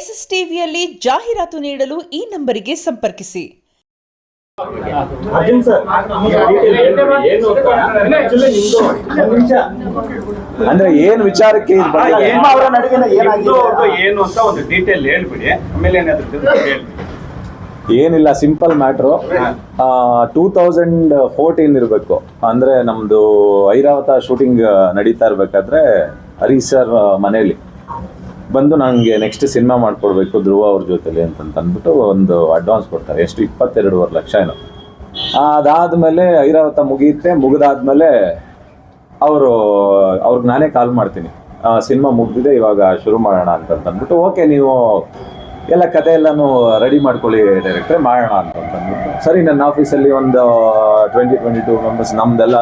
S S ಟಿವಿಯಲ್ಲಿ ಜಾಹೀರಾತು ನೀಡಲು ಈ ನಂಬರಿಗೆ ಸಂಪರ್ಕಿಸಿ. ಅಂದ್ರೆ ಏನು ವಿಚಾರಕ್ಕೆ ಏನು ಅಂತ ಒಂದು ಡೀಟೇಲ್ ಹೇಳ್ಬಿಡಿ, ಆಮೇಲೆ ಏನಿಲ್ಲ, ಸಿಂಪಲ್ ಮ್ಯಾಟ್ರು. 2014 ಇರಬೇಕು, ಅಂದ್ರೆ ನಮ್ದು ಐರಾವತ ಶೂಟಿಂಗ್ ನಡೀತಾ ಇರ್ಬೇಕಾದ್ರೆ ಹರೀಶ್ ಸರ್ ಮನೇಲಿ ಬಂದು ನನಗೆ ನೆಕ್ಸ್ಟ್ ಸಿನಿಮಾ ಮಾಡ್ಕೊಡ್ಬೇಕು ಧ್ರುವ ಅವ್ರ ಜೊತೆಲಿ ಅಂತ ಅಂದ್ಬಿಟ್ಟು ಒಂದು ಅಡ್ವಾನ್ಸ್ ಕೊಡ್ತಾರೆ. ಎಷ್ಟು 22.5 ಲಕ್ಷ ಏನೋ. ಅದಾದ್ಮೇಲೆ ಐರಾವತ ಮುಗಿದಾದ್ಮೇಲೆ ಅವ್ರಿಗೆ ನಾನೇ ಕಾಲ್ ಮಾಡ್ತೀನಿ, ಸಿನಿಮಾ ಮುಗ್ದಿದೆ, ಇವಾಗ ಶುರು ಮಾಡೋಣ ಅಂತ ಅಂದ್ಬಿಟ್ಟು. ಓಕೆ, ನೀವು ಎಲ್ಲ ಕತೆ ಎಲ್ಲನೂ ರೆಡಿ ಮಾಡ್ಕೊಳ್ಳಿ ಡೈರೆಕ್ಟ್ರೆ, ಮಾಡೋಣ ಅಂತ ಅಂದ್ಬಿಟ್ಟು. ಸರಿ, ನನ್ನ ಆಫೀಸಲ್ಲಿ ಒಂದು 22 ಮೆಂಬರ್ಸ್ ನಮ್ದೆಲ್ಲ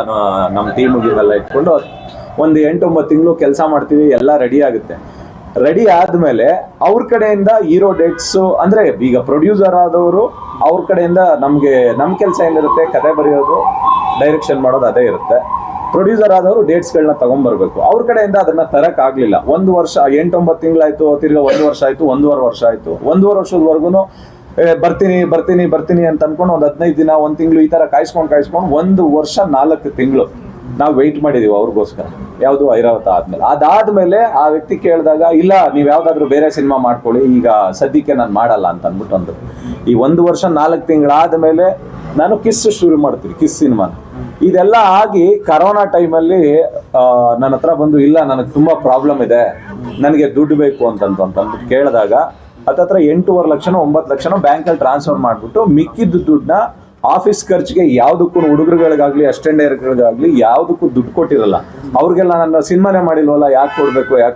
ನಮ್ಮ ಟೀಮಿಗೆಲ್ಲ ಇಟ್ಕೊಂಡು ಒಂದು 8-9 ತಿಂಗಳು ಕೆಲಸ ಮಾಡ್ತೀವಿ. ಎಲ್ಲ ರೆಡಿ ಆಗುತ್ತೆ. ರೆಡಿ ಆದಮೇಲೆ ಅವ್ರ ಕಡೆಯಿಂದ ಹೀರೋ ಡೇಟ್ಸು, ಅಂದರೆ ಈಗ ಪ್ರೊಡ್ಯೂಸರ್ ಆದವರು ಅವ್ರ ಕಡೆಯಿಂದ ನಮ್ಮ ಕೆಲಸ ಏನಿರುತ್ತೆ, ಕತೆ ಬರೆಯೋದು, ಡೈರೆಕ್ಷನ್ ಮಾಡೋದು ಅದೇ ಇರುತ್ತೆ. ಪ್ರೊಡ್ಯೂಸರ್ ಆದವರು ಡೇಟ್ಸ್ಗಳನ್ನ ತೊಗೊಂಬರ್ಬೇಕು. ಅವ್ರ ಕಡೆಯಿಂದ ಅದನ್ನು ತರೋಕ್ಕಾಗಲಿಲ್ಲ. 1 ವರ್ಷ 8-9 ತಿಂಗಳಾಯಿತು, ತಿರ್ಗಾ 1 ವರ್ಷ ಆಯಿತು, 1.5 ವರ್ಷ ಆಯಿತು. 1.5 ವರ್ಷದವರೆಗೂ ಬರ್ತೀನಿ ಅಂತ ಅಂದ್ಕೊಂಡು ಒಂದು 15 ದಿನ, 1 ತಿಂಗಳು ಈ ಥರ ಕಾಯಿಸ್ಕೊಂಡು 1 ವರ್ಷ 4 ತಿಂಗಳು ನಾವು ವೆಯ್ಟ್ ಮಾಡಿದೀವಿ ಅವ್ರಿಗೋಸ್ಕರ. ಯಾವುದು ಐರಾವತ ಆದ್ಮೇಲೆ. ಅದಾದ್ಮೇಲೆ ಆ ವ್ಯಕ್ತಿ ಕೇಳಿದಾಗ, ಇಲ್ಲ ನೀವು ಯಾವ್ದಾದ್ರು ಬೇರೆ ಸಿನಿಮಾ ಮಾಡ್ಕೊಳ್ಳಿ, ಈಗ ಸದ್ಯಕ್ಕೆ ನಾನು ಮಾಡಲ್ಲ ಅಂತ ಅಂದ್ಬಿಟ್ಟು ಅಂದ್ರು. ಈ 1 ವರ್ಷ 4 ತಿಂಗಳಾದ್ಮೇಲೆ ನಾನು ಕಿಸ್ ಶುರು ಮಾಡ್ತೀನಿ, ಕಿಸ್ ಸಿನಿಮಾನ. ಇದೆಲ್ಲ ಆಗಿ ಕರೋನಾ ಟೈಮಲ್ಲಿ ನನ್ನ ಹತ್ರ ಬಂದು, ಇಲ್ಲ ನನಗೆ ತುಂಬಾ ಪ್ರಾಬ್ಲಮ್ ಇದೆ, ನನಗೆ ದುಡ್ಡು ಬೇಕು ಅಂತಂದ್ಬಿಟ್ಟು ಕೇಳಿದಾಗ ಹತ್ತತ್ರ 8.5 ಲಕ್ಷನೋ 9 ಲಕ್ಷನೋ ಬ್ಯಾಂಕಲ್ಲಿ ಟ್ರಾನ್ಸ್ಫರ್ ಮಾಡಿಬಿಟ್ಟು ಮಿಕ್ಕಿದ್ದು ದುಡ್ಡನ್ನ ಆಫೀಸ್ ಖರ್ಚಿಗೆ ಯಾವುದಕ್ಕೂ, ಹುಡುಗರುಗಳಿಗಾಗ್ಲಿ ಅಸಿಸ್ಟೆಂಟ್ ಡೈರೆಕ್ಟರ್ಗಾಗ್ಲಿ ಯಾವುದಕ್ಕೂ ದುಡ್ಡು ಕೊಟ್ಟಿರಲ್ಲ. ಅವ್ರಿಗೆಲ್ಲ ನಾನು ಸಿನಿಮಾನೇ ಮಾಡಿಲ್ವಲ್ಲ, ಯಾಕೆ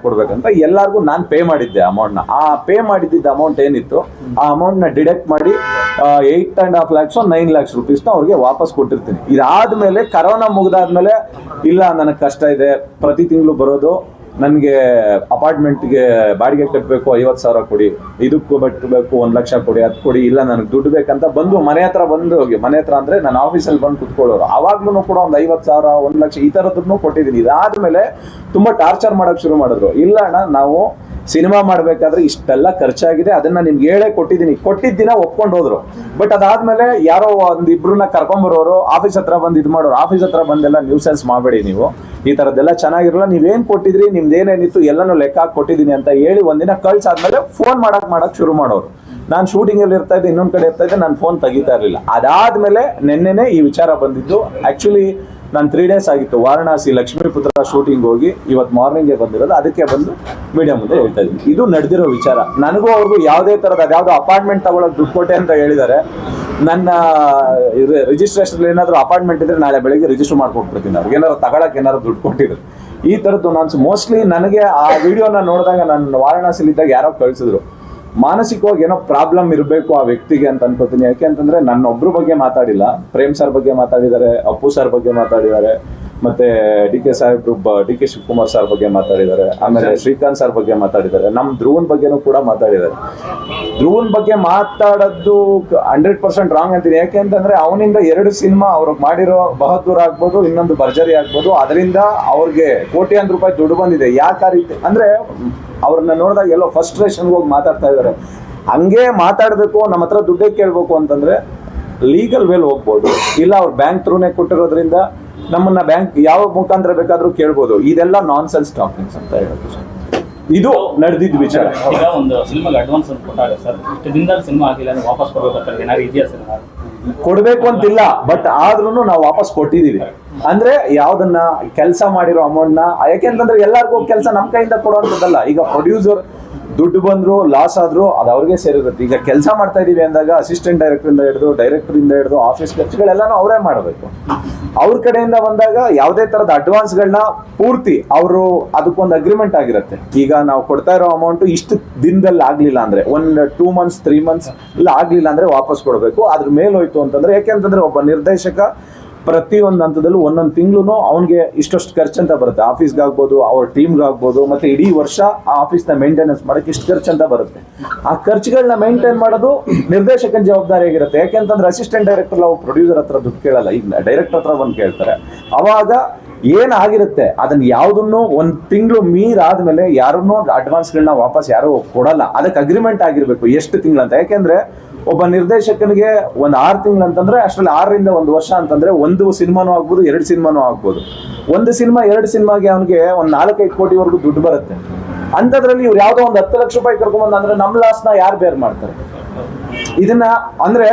ಕೊಡ್ಬೇಕಂತ ಎಲ್ಲರಿಗೂ ನಾನು ಪೇ ಮಾಡಿದ್ದೆ ಅಮೌಂಟ್ನ. ಆ ಪೇ ಮಾಡಿದ್ದ ಅಮೌಂಟ್ ಏನಿತ್ತು, ಆ ಅಮೌಂಟ್ನ ಡಿಡಕ್ಟ್ ಮಾಡಿ 8.5 lakhs 9 lakhs rupees ಅವ್ರಿಗೆ ವಾಪಸ್ ಕೊಟ್ಟಿರ್ತೀನಿ. ಇದಾದ್ಮೇಲೆ ಕರೋನಾ ಮುಗಿದಾದ್ಮೇಲೆ, ಇಲ್ಲ ನನಗೆ ಕಷ್ಟ ಇದೆ, ಪ್ರತಿ ತಿಂಗಳು ಬರೋದು, ನನಗೆ ಅಪಾರ್ಟ್ಮೆಂಟ್ಗೆ ಬಾಡಿಗೆ ಕಟ್ಟಬೇಕು, 50,000 ಕೊಡಿ, ಇದಕ್ಕೂ ಕಟ್ಟಬೇಕು 1 ಲಕ್ಷ ಕೊಡಿ, ಅದು ಕೊಡಿ, ಇಲ್ಲ ನನಗೆ ದುಡ್ಡು ಬೇಕಂತ ಬಂದು ಮನೆ ಹತ್ರ ಅಂದರೆ ನಾನು ಆಫೀಸಲ್ಲಿ ಬಂದು ಕುತ್ಕೊಳ್ಳೋರು. ಅವಾಗ್ಲೂ ಕೂಡ ಒಂದು 50,000 1 ಲಕ್ಷ ಈ ಥರದನ್ನು ಕೊಟ್ಟಿದ್ದೀನಿ. ಇದಾದ್ಮೇಲೆ ತುಂಬ ಟಾರ್ಚರ್ ಮಾಡೋಕ್ಕೆ ಶುರು ಮಾಡಿದ್ರು. ಇಲ್ಲ ಅಣ್ಣ, ನಾವು ಸಿನಿಮಾ ಮಾಡಬೇಕಾದ್ರೆ ಇಷ್ಟೆಲ್ಲ ಖರ್ಚಾಗಿದೆ, ಅದನ್ನ ನಿಮ್ಗೆ ಹೇಳೇ ಕೊಟ್ಟಿದ್ದ ದಿನ ಒಪ್ಕೊಂಡು ಹೋದ್ರು. ಬಟ್ ಅದಾದ್ಮೇಲೆ ಯಾರೋ ಒಂದಿಬ್ರನ್ನ ಕರ್ಕೊಂಬರೋರು ಆಫೀಸ್ ಹತ್ರ ಬಂದು ಇದು ಮಾಡೋರು. ಆಫೀಸ್ ಹತ್ರ ಬಂದೆಲ್ಲ ನ್ಯೂಸೆನ್ಸ್ ಮಾಡಬೇಡಿ, ನೀವು ಈ ಥರದ್ದೆಲ್ಲ ಚೆನ್ನಾಗಿರಲ್ಲ, ನೀವೇನು ಕೊಟ್ಟಿದ್ರಿ, ನಿಮ್ದು ಏನೇನಿತ್ತು ಎಲ್ಲನೂ ಲೆಕ್ಕ ಹಾಕಿ ಕೊಟ್ಟಿದ್ದೀನಿ ಅಂತ ಹೇಳಿ ಒಂದಿನ ಕಳ್ಸಾದ್ಮೇಲೆ ಫೋನ್ ಮಾಡಕ್ ಶುರು ಮಾಡೋರು. ನಾನು ಶೂಟಿಂಗಲ್ಲಿ ಇರ್ತಾ ಇದ್ದೆ, ಇನ್ನೊಂದು ಕಡೆ ಇರ್ತಾ ಇದ್ದೆ, ನಾನು ಫೋನ್ ತೆಗಿತಾ ಇರಲಿಲ್ಲ. ಅದಾದ್ಮೇಲೆ ನೆನ್ನೆನೇ ಈ ವಿಚಾರ ಬಂದಿದ್ದು. ಆ್ಯಕ್ಚುಲಿ ನಾನು 3 days ಆಗಿತ್ತು ವಾರಣಾಸಿ ಲಕ್ಷ್ಮೀಪುತ್ರ ಶೂಟಿಂಗ್ ಹೋಗಿ, ಇವತ್ತು ಮಾರ್ನಿಂಗೇ ಬಂದಿರೋದು. ಅದಕ್ಕೆ ಬಂದು ಮೀಡಿಯಾ ಮುಂದೆ ಹೇಳ್ತಾ ಇದ್ದೀನಿ. ಇದು ನಡೆದಿರೋ ವಿಚಾರ. ನನಗೂ ಅವ್ರಿಗೂ ಯಾವುದೇ ಥರದ ಅದ್ಯಾವುದೋ ಅಪಾರ್ಟ್ಮೆಂಟ್ ತಗೊಳ್ಳೋಕೆ ದುಡ್ಡು ಕೊಟ್ಟೆ ಅಂತ ಹೇಳಿದ್ದಾರೆ. ನನ್ನ ರಿಜಿಸ್ಟ್ರೇಷನ್ ಏನಾದರೂ ಅಪಾರ್ಟ್ಮೆಂಟ್ ಇದ್ರೆ ನಾಳೆ ಬೆಳಗ್ಗೆ ರಿಜಿಸ್ಟರ್ ಮಾಡ್ಕೊಟ್ಬಿಡ್ತೀನಿ. ಅವ್ರಿಗೆ ಏನಾದ್ರು ತಗೊಳಕ್ಕೆ ಏನಾದ್ರು ದುಡ್ಡು ಕೊಟ್ಟಿದ್ರು. ಈ ಥರದ್ದು ನಾನು ಮೋಸ್ಟ್ಲಿ ನನಗೆ ಆ ವಿಡಿಯೋನ ನೋಡಿದಾಗ, ನಾನು ವಾರಣಾಸಿಲಿದ್ದಾಗ ಯಾರೋ ಕಳಿಸಿದ್ರು, ಮಾನಸಿಕವಾಗಿ ಏನೋ ಪ್ರಾಬ್ಲಮ್ ಇರಬೇಕು ಆ ವ್ಯಕ್ತಿಗೆ ಅಂತ ಅನ್ಕೋತೀನಿ. ಯಾಕೆ ಅಂತಂದ್ರೆ ನನ್ನೊಬ್ರ ಬಗ್ಗೆ ಮಾತಾಡಿಲ್ಲ, ಪ್ರೇಮ್ ಸರ್ ಬಗ್ಗೆ ಮಾತಾಡಿದ್ದಾರೆ, ಅಪ್ಪು ಸರ್ ಬಗ್ಗೆ ಮಾತಾಡಿದ್ದಾರೆ, ಮತ್ತೆ DK ಶಿವಕುಮಾರ್ ಸರ್ ಬಗ್ಗೆ ಮಾತಾಡಿದ್ದಾರೆ, ಆಮೇಲೆ ಶ್ರೀಕಾಂತ್ ಸರ್ ಬಗ್ಗೆ ಮಾತಾಡಿದ್ದಾರೆ, ನಮ್ಮ ಧ್ರುವನ್ ಬಗ್ಗೆನೂ ಕೂಡ ಮಾತಾಡಿದ್ದಾರೆ. ಧ್ರುವನ್ ಬಗ್ಗೆ ಮಾತಾಡೋದು 100% ರಾಂಗ್ ಅಂತೀನಿ. ಯಾಕೆ ಅಂತಂದ್ರೆ ಅವನಿಂದ 2 ಸಿನಿಮಾ ಅವ್ರಿಗೆ ಮಾಡಿರೋ ಬಹದ್ದೂರ್ ಆಗ್ಬೋದು, ಇನ್ನೊಂದು ಭರ್ಜರಿ ಆಗ್ಬೋದು, ಅದರಿಂದ ಅವ್ರಿಗೆ ಕೋಟ್ಯಾಂತರ ರೂಪಾಯಿ ದುಡ್ಡು ಬಂದಿದೆ. ಯಾಕೆ ಆ ರೀತಿ ಅಂದ್ರೆ, ಅವ್ರನ್ನ ನೋಡಿದಾಗ ಎಲ್ಲೋ ಫಸ್ಟ್ರೇಷನ್ಗೆ ಹೋಗಿ ಮಾತಾಡ್ತಾ ಇದ್ದಾರೆ. ಹಂಗೆ ಮಾತಾಡಬೇಕು, ನಮ್ಮ ಹತ್ರ ದುಡ್ಡೇ ಕೇಳಬೇಕು ಅಂತಂದ್ರೆ ಲೀಗಲ್ ವೇಲ್ ಹೋಗ್ಬೋದು, ಇಲ್ಲ ಅವ್ರು ಬ್ಯಾಂಕ್ ಥ್ರೂನೇ ಕೊಟ್ಟಿರೋದ್ರಿಂದ ನಮ್ಮನ್ನ ಬ್ಯಾಂಕ್ ಯಾವ ಮುಖಾಂತರ ಬೇಕಾದ್ರೂ ಕೇಳ್ಬೋದು. ಇದೆಲ್ಲ ನಾನ್ಸೆನ್ಸ್ ಟಾಕಿಂಗ್ಸ್ ಅಂತ ಹೇಳೋದು. ಇದು ನಡೆದಿದ್ದ ವಿಚಾರ. ಈಗ ಒಂದು ಸಿನಿಮಾಗೆ ಅಡ್ವಾನ್ಸ್ ಅಂತ ಕೊಟ್ಟಾಗ ಸರ್, ಇಷ್ಟು ದಿನದಲ್ಲಿ ಸಿನಿಮಾ ಆಗಿಲ್ಲ, ವಾಪಸ್ ಕೊಡಬೇಕು ಏನಾದ್ರು ಇದೆಯಾ ಸರ್? ಕೊಡ್ಬೇಕು ಅಂತಿಲ್ಲ, ಬಟ್ ಆದ್ರೂ ನಾವು ವಾಪಸ್ ಕೊಟ್ಟಿದೀವಿ. ಅಂದ್ರೆ ಯಾವ್ದನ್ನ ಕೆಲಸ ಮಾಡಿರೋ ಅಮೌಂಟ್ನ, ಯಾಕೆಂತಂದ್ರೆ ಎಲ್ಲರಿಗೂ ಕೆಲಸ ನಮ್ಮ ಕೈಯಿಂದ ಕೊಡುವಂಥದ್ದಲ್ಲ. ಈಗ ಪ್ರೊಡ್ಯೂಸರ್ ದುಡ್ಡು ಬಂದ್ರು ಲಾಸ್ ಆದ್ರೂ ಅದು ಅವ್ರಿಗೆ ಸೇರಿರುತ್ತೆ. ಈಗ ಕೆಲಸ ಮಾಡ್ತಾ ಇದೀವಿ ಅಂದಾಗ ಅಸಿಸ್ಟೆಂಟ್ ಡೈರೆಕ್ಟರಿಂದ ಹಿಡಿದು ಆಫೀಸ್ ಖರ್ಚುಗಳೆಲ್ಲಾನು ಅವರೇ ಮಾಡಬೇಕು. ಅವ್ರ ಕಡೆಯಿಂದ ಬಂದಾಗ ಯಾವುದೇ ತರದ ಅಡ್ವಾನ್ಸ್ಗಳನ್ನ ಪೂರ್ತಿ ಅವರು ಅದಕ್ಕೊಂದು ಅಗ್ರಿಮೆಂಟ್ ಆಗಿರುತ್ತೆ. ಈಗ ನಾವು ಕೊಡ್ತಾ ಇರೋ ಅಮೌಂಟ್ ಇಷ್ಟು ದಿನದಲ್ಲಿ ಆಗ್ಲಿಲ್ಲ ಅಂದ್ರೆ, 2 months 3 months ಇಲ್ಲ ಆಗ್ಲಿಲ್ಲ ಅಂದ್ರೆ ವಾಪಸ್ ಕೊಡಬೇಕು. ಅದ್ರ ಮೇಲೆ ಹೋಯ್ತು ಅಂತಂದ್ರೆ, ಯಾಕೆಂತಂದ್ರೆ ಒಬ್ಬ ನಿರ್ದೇಶಕ ಪ್ರತಿಯೊಂದು ಹಂತದಲ್ಲೂ ಒಂದೊಂದು ತಿಂಗಳು ಅವನಿಗೆ ಇಷ್ಟಷ್ಟು ಖರ್ಚು ಅಂತ ಬರುತ್ತೆ. ಆಫೀಸ್ಗಾಗ್ಬೋದು, ಅವ್ರ ಟೀಮ್ಗಾಗ್ಬೋದು, ಮತ್ತೆ ಇಡೀ ವರ್ಷ ಆ ಆಫೀಸ್ನ ಮೇಂಟೆನೆನ್ಸ್ ಮಾಡೋಕ್ಕೆ ಇಷ್ಟು ಖರ್ಚು ಅಂತ ಬರುತ್ತೆ. ಆ ಖರ್ಚುಗಳನ್ನ ಮೇಂಟೈನ್ ಮಾಡೋದು ನಿರ್ದೇಶಕನ ಜವಾಬ್ದಾರಿ ಆಗಿರುತ್ತೆ. ಯಾಕೆಂತಂದ್ರೆ ಅಸಿಸ್ಟೆಂಟ್ ಡೈರೆಕ್ಟರ್ ಪ್ರೊಡ್ಯೂಸರ್ ಹತ್ರ ದುಡ್ಡು ಕೇಳಲ್ಲ, ಈಗ ಡೈರೆಕ್ಟರ್ ಹತ್ರ ಬಂದು ಕೇಳ್ತಾರೆ. ಅವಾಗ ಏನಾಗಿರುತ್ತೆ ಅದನ್ನ ಯಾವುದನ್ನು ಒಂದು ತಿಂಗಳು ಮೀರಾದ್ಮೇಲೆ ಯಾರನ್ನೂ ಅಡ್ವಾನ್ಸ್ಗಳನ್ನ ವಾಪಸ್ ಯಾರು ಕೊಡಲ್ಲ. ಅದಕ್ಕೆ ಅಗ್ರಿಮೆಂಟ್ ಆಗಿರ್ಬೇಕು ಎಷ್ಟು ತಿಂಗಳಂತ. ಯಾಕೆಂದ್ರೆ ಒಬ್ಬ ನಿರ್ದೇಶಕನಿಗೆ ಒಂದು 6 ತಿಂಗಳು ಅಂತಂದ್ರೆ ಅಷ್ಟರಲ್ಲಿ 6ರಿಂದ 1 ವರ್ಷ ಅಂತಂದ್ರೆ ಒಂದು ಸಿನಿಮಾನೂ ಆಗ್ಬೋದು, 2 ಸಿನಿಮಾನೂ ಆಗ್ಬೋದು. ಒಂದು ಸಿನಿಮಾ 2 ಸಿನಿಮಾಗೆ ಅವನಿಗೆ ಒಂದು 4-5 ಕೋಟಿವರೆಗೂ ದುಡ್ಡು ಬರುತ್ತೆ. ಅಂಥದ್ರಲ್ಲಿ ಇವ್ರು ಯಾವುದೋ ಒಂದು 10 ಲಕ್ಷ ರೂಪಾಯಿ ಕರ್ಕೊಂಬಂದು ಅಂದ್ರೆ ನಮ್ಮ ಲಾಸ್ನ ಯಾರು ಬೇರ್ ಮಾಡ್ತಾರೆ? ಇದನ್ನ ಅಂದ್ರೆ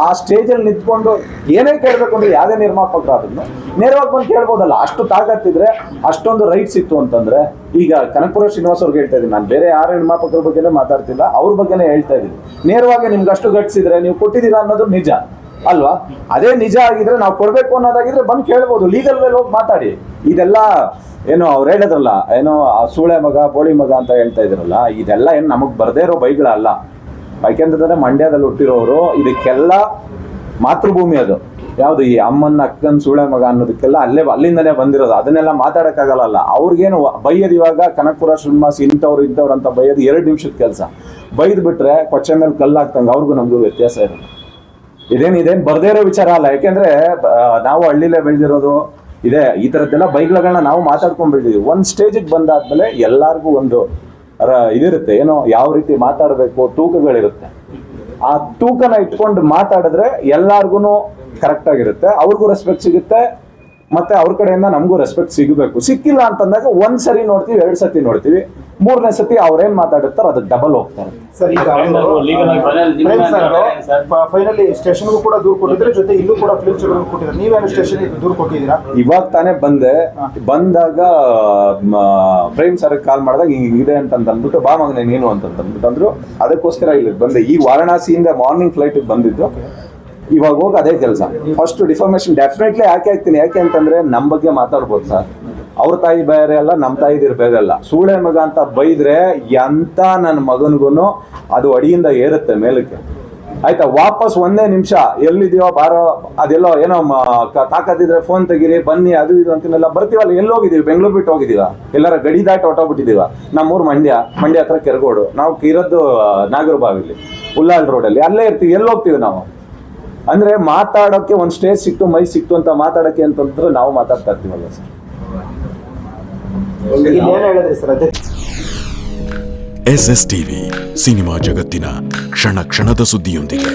ಆ ಸ್ಟೇಜಲ್ಲಿ ನಿಂತ್ಕೊಂಡು ಏನೇ ಕೇಳಬೇಕು ಅಂದ್ರೆ ಯಾವುದೇ ನಿರ್ಮಾಪಕರು ಅದನ್ನು ನೇರವಾಗಿ ಬಂದು ಕೇಳ್ಬೋದಲ್ಲ. ಅಷ್ಟು ತಾಕತ್ತಿದ್ರೆ, ಅಷ್ಟೊಂದು ರೈಟ್ಸ್ ಇತ್ತು ಅಂತಂದ್ರೆ. ಈಗ ಕನಕಪುರ ಶ್ರೀನಿವಾಸ್ ಅವ್ರಿಗೆ ಹೇಳ್ತಾ ಇದ್ದೀನಿ, ನಾನು ಬೇರೆ ಯಾರ ನಿರ್ಮಾಪಕರ ಬಗ್ಗೆನೇ ಮಾತಾಡ್ತಿಲ್ಲ, ಅವ್ರ ಬಗ್ಗೆನೇ ಹೇಳ್ತಾ ಇದ್ದೀನಿ. ನೇರವಾಗಿ ನಿಮ್ಗೆ ಅಷ್ಟು ಗಟ್ಸಿದ್ರೆ ನೀವು ಕೊಟ್ಟಿದ್ದೀರಾ ಅನ್ನೋದು ನಿಜ ಅಲ್ವಾ? ಅದೇ ನಿಜ ಆಗಿದ್ರೆ, ನಾವು ಕೊಡ್ಬೇಕು ಅನ್ನೋದಾಗಿದ್ರೆ ಬಂದು ಕೇಳ್ಬೋದು, ಲೀಗಲ್ ವೇಲ್ ಹೋಗಿ ಮಾತಾಡಿ. ಇದೆಲ್ಲ ಏನೋ ಅವ್ರು ಹೇಳಿದ್ರಲ್ಲ, ಏನೋ ಸೂಳೆ ಮಗ ಬೋಳಿ ಮಗ ಅಂತ ಹೇಳ್ತಾ ಇದ್ರಲ್ಲ, ಇದೆಲ್ಲ ಏನು ನಮಗ್ ಬರ್ದೇ ಇರೋ ಬೈಗಳಲ್ಲ. ಯಾಕೆಂತಂದ್ರೆ ಮಂಡ್ಯದಲ್ಲಿ ಹುಟ್ಟಿರೋರು, ಇದಕ್ಕೆಲ್ಲ ಮಾತೃಭೂಮಿ ಅದು. ಯಾವ್ದು ಈ ಅಮ್ಮನ ಅಕ್ಕನ್ ಸೂಳೆ ಮಗ ಅನ್ನೋದಕ್ಕೆಲ್ಲ ಅಲ್ಲಿಂದನೇ ಬಂದಿರೋದು. ಅದನ್ನೆಲ್ಲ ಮಾತಾಡಕ್ಕಾಗಲ್ಲ. ಅವ್ರಿಗೇನು ಬೈಯೋದು ಇವಾಗ ಕನಕಪುರ ಶ್ರೀನಿವಾಸ್ ಇಂಥವ್ರು ಅಂತ ಬೈಯೋದು 2 ನಿಮಿಷದ ಕೆಲಸ. ಬೈದ್ ಬಿಟ್ರೆ ಕೊಚ್ಚೆ ಮೇಲೆ ಕಲ್ಲಾಗ್ತಂಗೆ ಅವ್ರಿಗೂ ನಮಗೂ ವ್ಯತ್ಯಾಸ ಇರೋದು. ಇದೇನು ಬರ್ದೇ ಇರೋ ವಿಚಾರ ಅಲ್ಲ. ಯಾಕೆಂದ್ರೆ ನಾವು ಹಳ್ಳಿಲೇ ಬೆಳೆದಿರೋದು ಇದೆ. ಈ ಥರದ್ದೆಲ್ಲ ಬೈಗಳನ್ನ ನಾವು ಮಾತಾಡ್ಕೊಂಡು ಬೆಳೆದಿದ್ದೀವಿ. ಒಂದು ಸ್ಟೇಜಿಗೆ ಬಂದಾದ್ಮೇಲೆ ಎಲ್ಲರಿಗೂ ಒಂದು ಇದಿರುತ್ತೆ, ಏನೋ ಯಾವ ರೀತಿ ಮಾತಾಡಬೇಕು, ತೂಕಗಳಿರುತ್ತೆ. ಆ ತೂಕನ ಇಟ್ಕೊಂಡು ಮಾತಾಡಿದ್ರೆ ಎಲ್ಲಾರ್ಗು ಕರೆಕ್ಟ್ ಆಗಿರುತ್ತೆ, ಅವ್ರಿಗೂ ರೆಸ್ಪೆಕ್ಟ್ ಸಿಗುತ್ತೆ, ಮತ್ತೆ ಅವ್ರ ಕಡೆಯಿಂದ ನಮಗೂ ರೆಸ್ಪೆಕ್ಟ್ ಸಿಗಬೇಕು. ಸಿಕ್ಕಿಲ್ಲ ಅಂತಂದಾಗ 1 ಸರಿ ನೋಡ್ತೀವಿ, 2 ಸತಿ ನೋಡ್ತೀವಿ, 3ನೇ ಸತಿ ಅವ್ರೇನ್ ಮಾತಾಡಿರ್ತಾರೋ ಅದು ಡಬಲ್ ಹೋಗ್ತಾರೆ. ಸರ್, ಈಗ ಫೈನಲಿ ಸ್ಟೇಷನ್ಗೂ ಕೂಡ ದೂರು ಕೊಟ್ಟಿದ್ರೆ, ಜೊತೆ ಇಲ್ಲೂ ಕೂಡ ಫಿಲ್ಮ್ ಸ್ಟುಡಿಯೋ ಕೊಟ್ಟಿದ್ದಾರೆ. ನೀವೇನು ಸ್ಟೇಷನ್ ದೂರು ಕೊಟ್ಟಿದ್ದೀರಾ? ಇವಾಗ ತಾನೇ ಬಂದಾಗ ಪ್ರೇಮ್ ಸರ್ ಕಾಲ್ ಮಾಡಿದಾಗ ಹಿಂಗಿದೆ ಅಂತಂದ್ಬಿಟ್ಟು, ಬಾ ಮಗನೇ ನೀನು ಅಂತಂದ್ಬಿಟ್ಟು ಅದಕ್ಕೋಸ್ಕರ ಇಲ್ಲಿ ಬಂದೆ. ಈ ವಾರಣಾಸಿಯಿಂದ ಮಾರ್ನಿಂಗ್ ಫ್ಲೈಟ್ ಬಂದಿದ್ದು. ಇವಾಗ ಹೋಗಿ ಅದೇ ಕೆಲಸ. ಫಸ್ಟ್ ಡಿಫಾರ್ಮೇಶನ್ ಡೆಫಿನೆಟ್ಲಿ ಹಾಕ್ತೀನಿ. ಯಾಕೆ ಅಂತಂದ್ರೆ ನಮ್ಮ ಬಗ್ಗೆ ಮಾತಾಡ್ಬೋದು ಸರ್. ಅವ್ರ ತಾಯಿ ಬೇರೆ ಅಲ್ಲ, ನಮ್ಮ ತಾಯಿದಿರ್ ಬೇರೆ ಅಲ್ಲ. ಸೂಳೆ ಮಗ ಅಂತ ಬೈದ್ರೆ ಎಂತ ನನ್ನ ಮಗನಿಗೂ ಅದು ಅಡಿಯಿಂದ ಏರುತ್ತೆ ಮೇಲಕ್ಕೆ, ಆಯ್ತಾ? ವಾಪಸ್ 1 ನಿಮಿಷ ಎಲ್ಲಿದೆಯೋ ಬಾರೋ, ಅದೆಲ್ಲೋ ಏನೋ ತಾಕತ್ತಿದ್ರೆ ಫೋನ್ ತೆಗೀರಿ, ಬನ್ನಿ, ಅದು ಇದು ಅಂತಿನೆಲ್ಲ ಬರ್ತೀವಲ್ಲ. ಎಲ್ಲೋಗಿದೀವಿ? ಬೆಂಗಳೂರು ಬಿಟ್ಟು ಹೋಗಿದೀವ? ಎಲ್ಲಾರ ಗಡಿ ದಾಟಿ ಹೊಟ್ಟೋಗ್ಬಿಟ್ಟಿದೀವ? ನಮ್ಮೂರು ಮಂಡ್ಯ ಹತ್ರ ಕೆರಗೋಡು. ನಾವು ಇರೋದು ನಾಗರಬಾವಿಲಿ, ಉಲ್ಲಾಳ್ ರೋಡಲ್ಲಿ, ಅಲ್ಲೇ ಇರ್ತೀವಿ. ಎಲ್ಲೋಗ್ತೀವಿ ನಾವು? ಅಂದ್ರೆ ಮಾತಾಡೋಕೆ ಒಂದು ಸ್ಟೇಜ್ ಸಿಕ್ತು, ಮೈ ಸಿಕ್ತು ಅಂತ ಮಾತಾಡೋಕೆ ಅಂತಂದ್ರೆ ನಾವು ಮಾತಾಡ್ತಾ ಇರ್ತೀವಲ್ಲ ಸರ್. SS ಟಿವಿ, ಸಿನಿಮಾ ಜಗತ್ತಿನ ಕ್ಷಣ ಕ್ಷಣದ ಸುದ್ದಿಯೊಂದಿಗೆ.